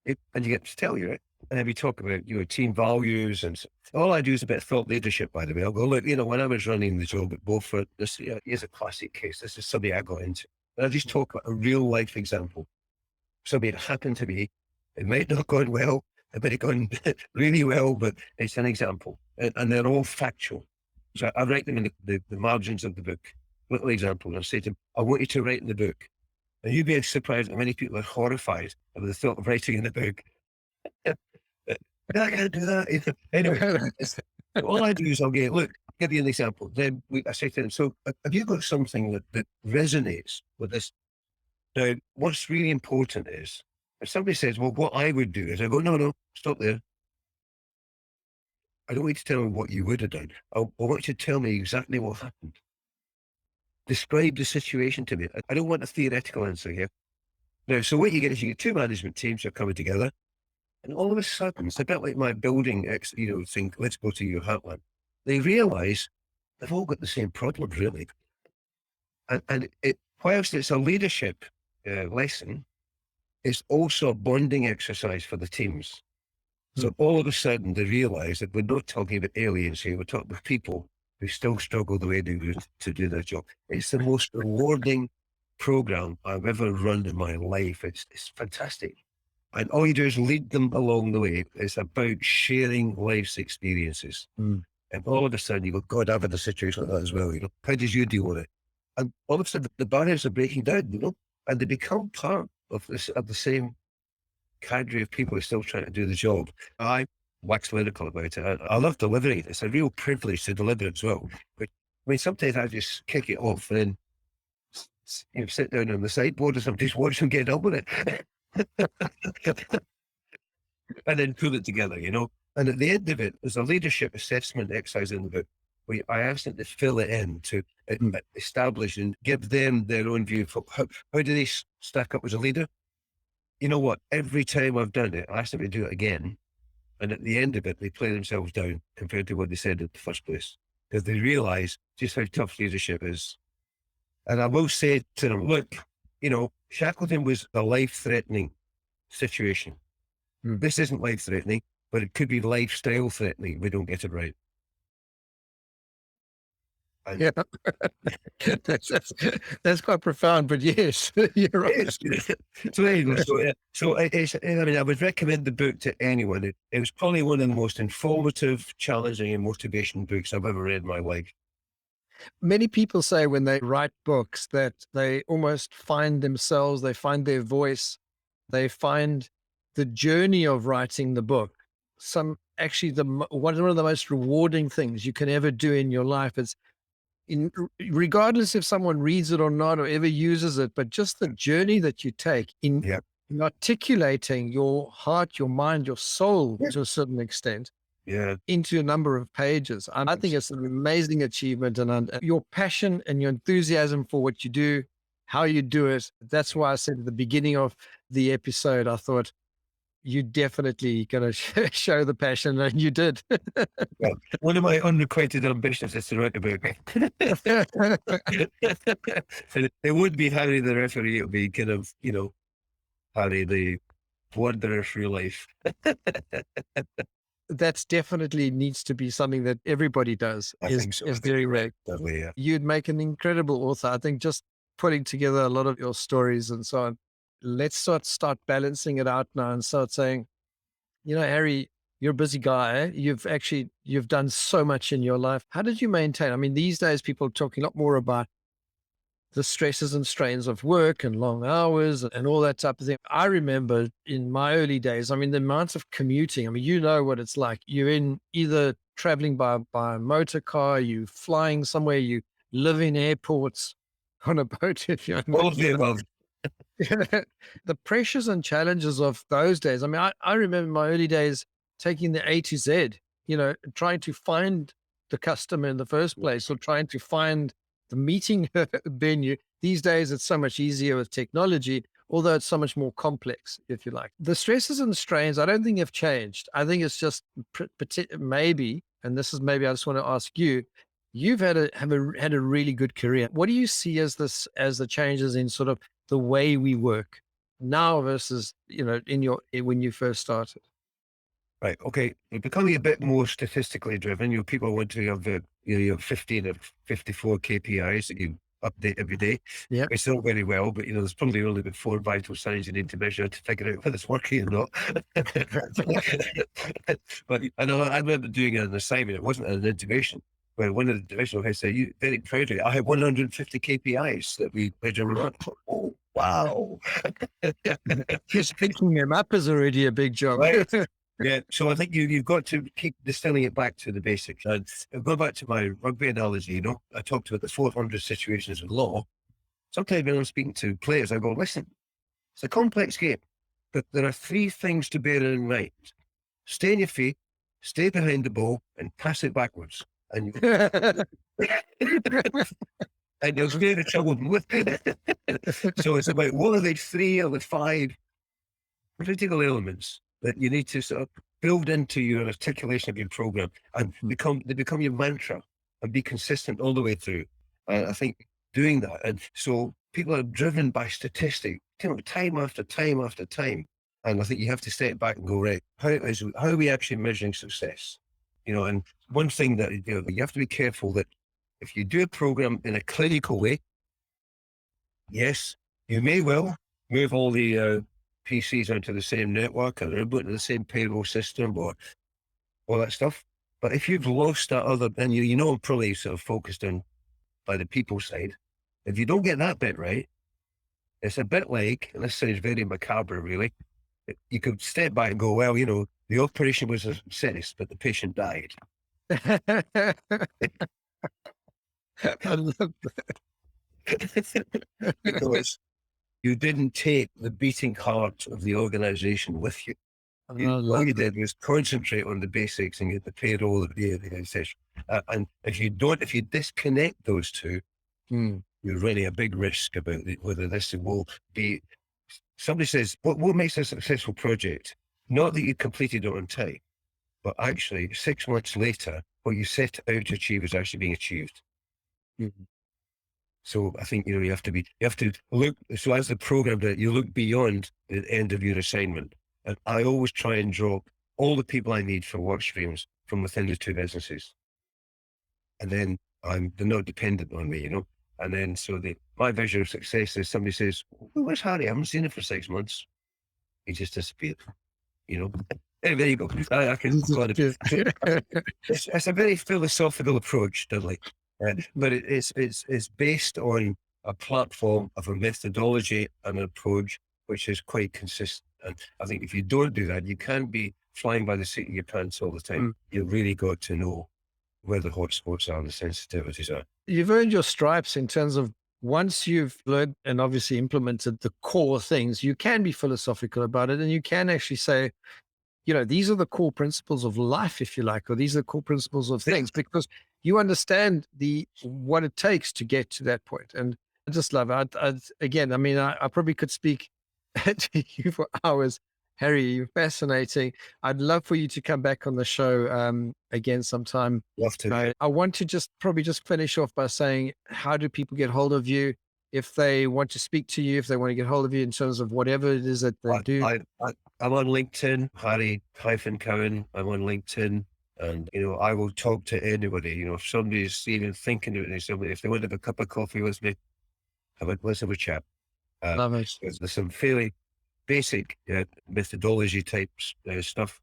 And you get to tell you, right? And then we talk about team values, and all I do is a bit of thought leadership. By the way, I'll go look. When I was running the job at Beaufort, this is a classic case. This is something I got into, and I just talk about a real life example. Something that happened to me. It might not have gone well. It might have gone really well, but it's an example, and they're all factual. So I write them in the margins of the book, little examples. I say to them, I want you to write in the book. And you'd be surprised that many people are horrified at the thought of writing in the book. I can't do that. Anyway, all I do is I'll give you an example. Then I say to them, so have you got something that resonates with this? Now, what's really important is, if somebody says, well, what I would do is, I go, no, stop there. I don't want you to tell me what you would have done. I want you to tell me exactly what happened. Describe the situation to me. I don't want a theoretical answer here. Now, so what you get is you get 2 management teams who are coming together, and all of a sudden, it's a bit like my building, thing, let's go to your heartland. They realize they've all got the same problem, really. And whilst it's a leadership lesson, it's also a bonding exercise for the teams. So all of a sudden, they realize that we're not talking about aliens here, we're talking about people who still struggle the way they do to do their job. It's the most rewarding program I've ever run in my life. It's fantastic. And all you do is lead them along the way. It's about sharing life's experiences. And all of a sudden you go, God, I've had a situation like that as well. How did you deal with it? And all of a sudden the barriers are breaking down, and they become part of the same cadre of people who are still trying to do the job. I wax lyrical about it. I love delivering it. It's a real privilege to deliver it as well. But sometimes I just kick it off and then sit down on the sideboard or something, just watch them get on with it. And then pull it together, And at the end of it, there's a leadership assessment exercise in the book where I asked them to fill it in to establish and give them their own view for how do they stack up as a leader. You know what? Every time I've done it, I asked them to do it again. And at the end of it, they play themselves down compared to what they said in the first place, because they realize just how tough leadership is. And I will say to them, look, Shackleton was a life-threatening situation. This isn't life-threatening, but it could be lifestyle-threatening if we don't get it right. Yeah, that's quite profound, but yes, you're right. So anyway, I would recommend the book to anyone. It was probably one of the most informative, challenging, and motivational books I've ever read in my life. Many people say when they write books that they almost find themselves, they find their voice, they find the journey of writing the book. One of the most rewarding things you can ever do in your life is, regardless if someone reads it or not or ever uses it, but just the journey that you take in articulating your heart, your mind, your soul to a certain extent into a number of pages. And I think it's an amazing achievement, and your passion and your enthusiasm for what you do, how you do it. That's why I said at the beginning of the episode, I thought, you definitely going to show the passion, and you did. Well, one of my unrequited ambitions is to write a book. It would be Harry the referee. It would be kind of, Harry the wanderer through life. That's definitely needs to be something that everybody does. I think so. Is very rare. Yeah. You'd make an incredible author. I think just putting together a lot of your stories and so on. Let's start balancing it out now and start saying, Harry, you're a busy guy. You've done so much in your life. How did you maintain? I mean, these days people are talking a lot more about the stresses and strains of work and long hours and all that type of thing. I remember in my early days, I mean, the amount of commuting, I mean, you know what it's like. You're in either traveling by motor car, you flying somewhere, you live in airports on a boat if you're All of the above. the pressures and challenges of those days. I mean, I remember my early days taking the A to Z, trying to find the customer in the first place or trying to find the meeting venue. These days, it's so much easier with technology, although it's so much more complex, if you like. The stresses and strains, I don't think have changed. I think it's just maybe, and this is maybe I just want to ask you, you've had a really good career. What do you see as the changes in sort of the way we work now versus, when you first started? Right. Okay. You're becoming a bit more statistically driven. People want to have your 15 or 54 KPIs that you update every day. Yeah. It's all very well, but there's probably only about 4 vital signs you need to measure to figure out whether it's working or not. But I remember doing an assignment. It wasn't an integration. Well, one of the divisional heads said, "You very proudly, I have 150 KPIs that we measure." Oh, wow! Just picking them up is already a big job. Right. Yeah, so I think you've got to keep distilling it back to the basics. And go back to my rugby analogy, I talked about the 400 situations in law. Sometimes when I'm speaking to players, I go, listen, it's a complex game, but there are 3 things to bear in mind. Stay on your feet, stay behind the ball, and pass it backwards. And and you'll stay in trouble with it. So it's about what are the 3 or the 5 critical elements that you need to sort of build into your articulation of your program and they become your mantra and be consistent all the way through. I think doing that. And so people are driven by statistics, time after time after time. And I think you have to step back and go, right, how are we actually measuring success? And one thing that you have to be careful that if you do a program in a clinical way, yes, you may well move all the PCs onto the same network or into the same payroll system or all that stuff. But if you've lost that other, and I'm probably sort of focused on by the people side, if you don't get that bit right, it's a bit like, and this sounds very macabre really, you could step back and go, well, the operation was a success, but the patient died. I love that. Because you didn't take the beating heart of the organization with you. All you did was concentrate on the basics and get the payroll, etc. And if you disconnect those two, you're running a big risk about whether this will be. Somebody says, what makes a successful project? Not that you completed it on time, but actually 6 months later, what you set out to achieve is actually being achieved. Mm-hmm. So I think, you have to look, so as the program that you look beyond the end of your assignment. And I always try and draw all the people I need for work streams from within the 2 businesses. And then they're not dependent on me, And then, so my vision of success is somebody says, well, where's Harry? I haven't seen him for 6 months. He just disappeared, Hey, there you go. I can it's a very philosophical approach, Dudley. But it's based on a platform of a methodology and an approach which is quite consistent. And I think if you don't do that, you can't be flying by the seat of your pants all the time. You've really got to know where the hotspots are and the sensitivities are. You've earned your stripes in terms of once you've learned and obviously implemented the core things, you can be philosophical about it and you can actually say, these are the core principles of life, if you like, or these are the core principles of things, because you understand what it takes to get to that point. And I just love it. I probably could speak to you for hours. Harry, you're fascinating. I'd love for you to come back on the show again sometime. Love to. I want to just finish off by saying, how do people get hold of you if they want to speak to you, if they want to get hold of you in terms of whatever it is that they do? I'm on LinkedIn, Harry-Cowan. I'm on LinkedIn. And, I will talk to anybody. If somebody's even thinking of it, if they want to have a cup of coffee with me, let's have a chat. Love it. There's some fairly basic methodology types stuff,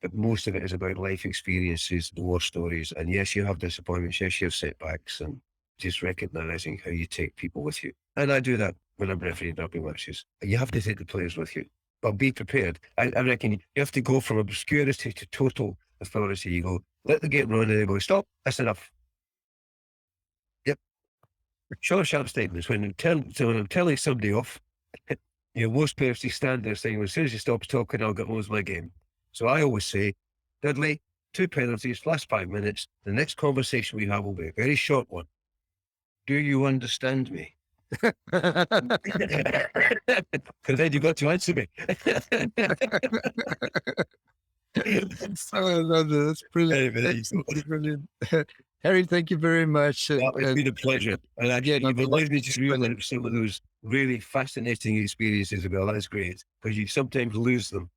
but most of it is about life experiences, war stories. And yes, you have disappointments. Yes, you have setbacks. And just recognizing how you take people with you. And I do that when I'm refereeing rugby matches. You have to take the players with you, but be prepared. I reckon you have to go from obscurity to total authority. You go, let the game run, and they go, stop, that's enough. Yep. Short, sharp statements. When I'm telling somebody off, most players stand there saying, well, as soon as he stops talking, I'll get lose my game. So I always say, Dudley, 2 penalties, last 5 minutes. The next conversation we have will be a very short one. Do you understand me? Because then you've got to answer me. That's brilliant. Brilliant. Harry, thank you very much. It's been a pleasure. And you've allowed me to relive some of those really fascinating experiences as well. That's great, because you sometimes lose them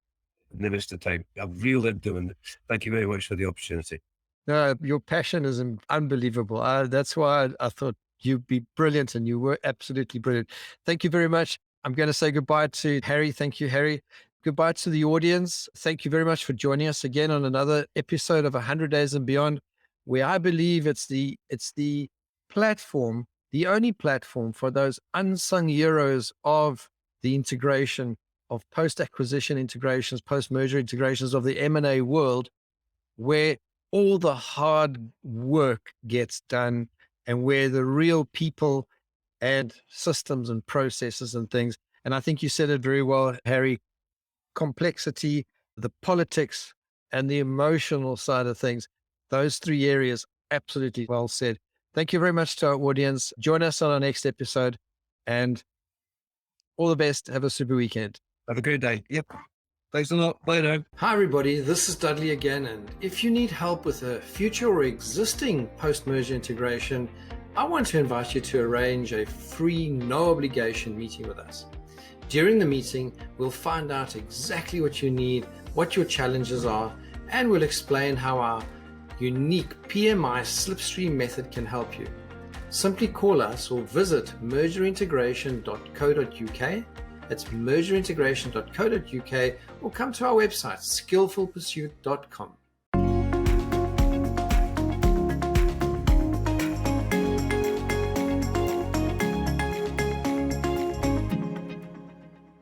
in the midst of time. I've relived them, and thank you very much for the opportunity. No, your passion is unbelievable. That's why I thought you'd be brilliant, and you were absolutely brilliant. Thank you very much. I'm going to say goodbye to Harry. Thank you, Harry. Goodbye to the audience. Thank you very much for joining us again on another episode of 100 Days and Beyond, where I believe it's the platform, the only platform for those unsung heroes of the integration, of post-acquisition integrations, post-merger integrations of the M&A world, where all the hard work gets done and where the real people and systems and processes and things. And I think you said it very well, Harry, complexity, the politics, and the emotional side of things. Those 3 areas, absolutely well said. Thank you very much to our audience. Join us on our next episode, and all the best. Have a super weekend. Have a good day. Yep. Thanks a lot. Bye now. Hi, everybody. This is Dudley again. And if you need help with a future or existing post-merger integration, I want to invite you to arrange a free, no obligation meeting with us. During the meeting, we'll find out exactly what you need, what your challenges are, and we'll explain how our unique PMI slipstream method can help you. Simply call us or visit mergerintegration.co.uk. It's mergerintegration.co.uk, or come to our website, skillfulpursuit.com.